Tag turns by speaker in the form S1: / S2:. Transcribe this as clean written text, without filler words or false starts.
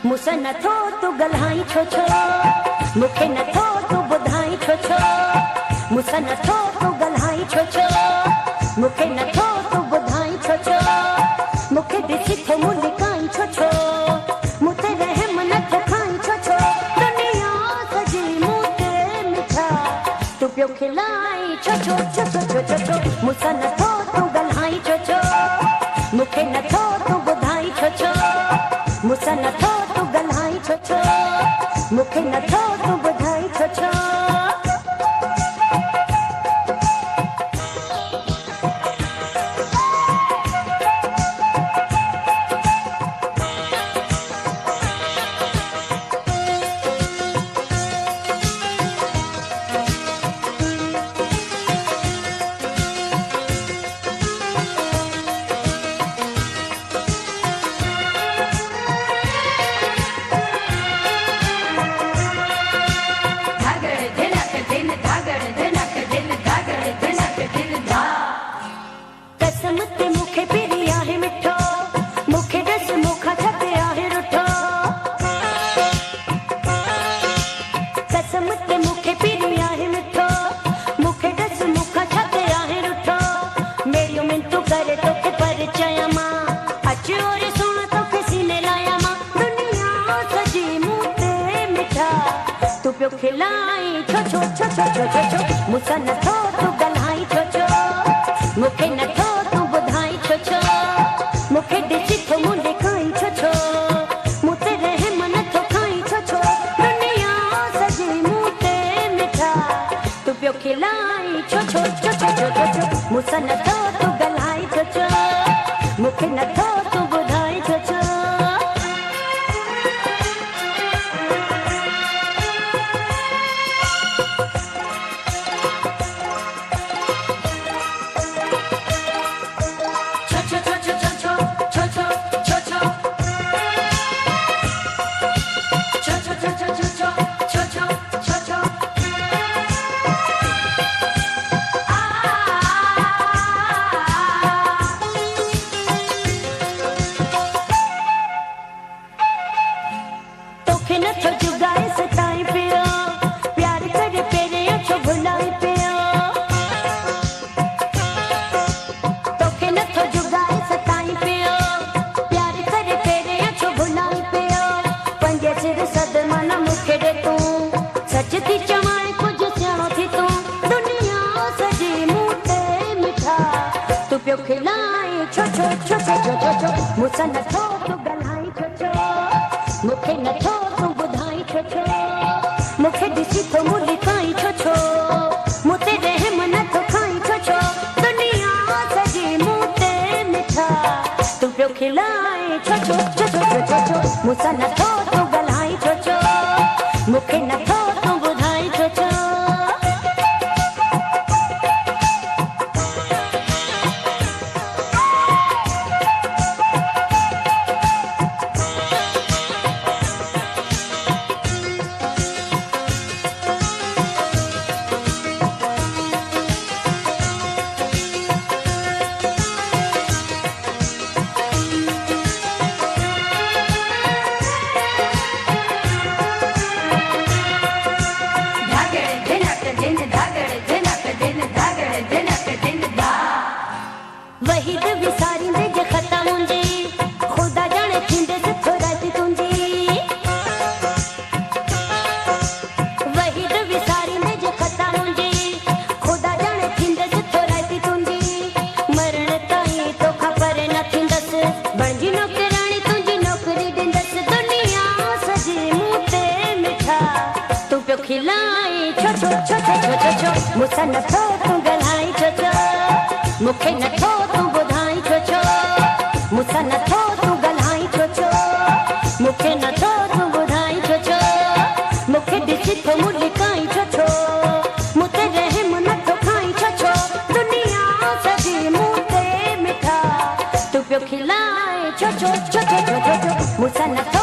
S1: मूंसां नथो तूं ॻाल्हाई छो छो, मूंखे नथो तूं ॿुधाई छो छो, मूंसां नथो तूं ॻाल्हाई छो छो, मूंखे नथो तूं ॿुधाई छो छो, मूंखे ॾिसी थो मुंहुं लिकाई छो छो, मूं ते रहम नथो खाई छो छो, दुनिया सॼी मूं ते मिठा तूं पियो खिलाई छो छो छो छो छो छो छो, मूंसां नथो तूं ॻाल्हाई छो छो, मूंखे नथो तूं ॿुधाई छो छो, मूंसां नथो तूं ॻाल्हाई छो छो, मूंखे नथो तूं ॿुधाई छो छो। खिलाई छो छो छो छो छो छो छो, मूंसां नथो तूं ॻाल्हाई छो छो, मूंखे नथो तूं ॿुधाई छो छो, मूंखे ॾिसी थो मुंहुं लिकाई छो छो, मूं ते रहम नथो खाई छो छो, दुनिया सॼी मूं ते मिठा तूं पियो खिलाई छो छो छो छो छो छो छो, मूंसां नथो तूं ॻाल्हाई छो छो, मूंखे नथो तूं ॿुधाई छो छो। मूंसां नथो तूं ॻाल्हाई छो छो, मूंखे नथो तूं ॿुधाई छो छो, मूंखे ॾिसी थो मुंहुं लिकाई छो छो, मूं ते रहम नथो खाई छो छो, दुनिया सॼी मूं ते मिठा तूं पियो खिलाई छो छो छो छो छो छो छो, मूंसां नथो तूं ॻाल्हाई छो छो, मूंखे नथो तूं ॿुधाई छो छो। मूंसां नथो तूं ॻाल्हाई छो छो, मूंखे नथो तूं ॿुधाई छो छो, मूंसां नथो तूं ॻाल्हाई छो छो, मूंखे नथो तूं ॿुधाई छो छो, मूंखे ॾिसी थो मुंहुं लिकाई छो छो, मूं ते रहम नथो खाई छो छो, दुनिया सॼी मूं ते मिठा तूं पियो खिलाई छो छो छो छो छो छो, मूंसां नथो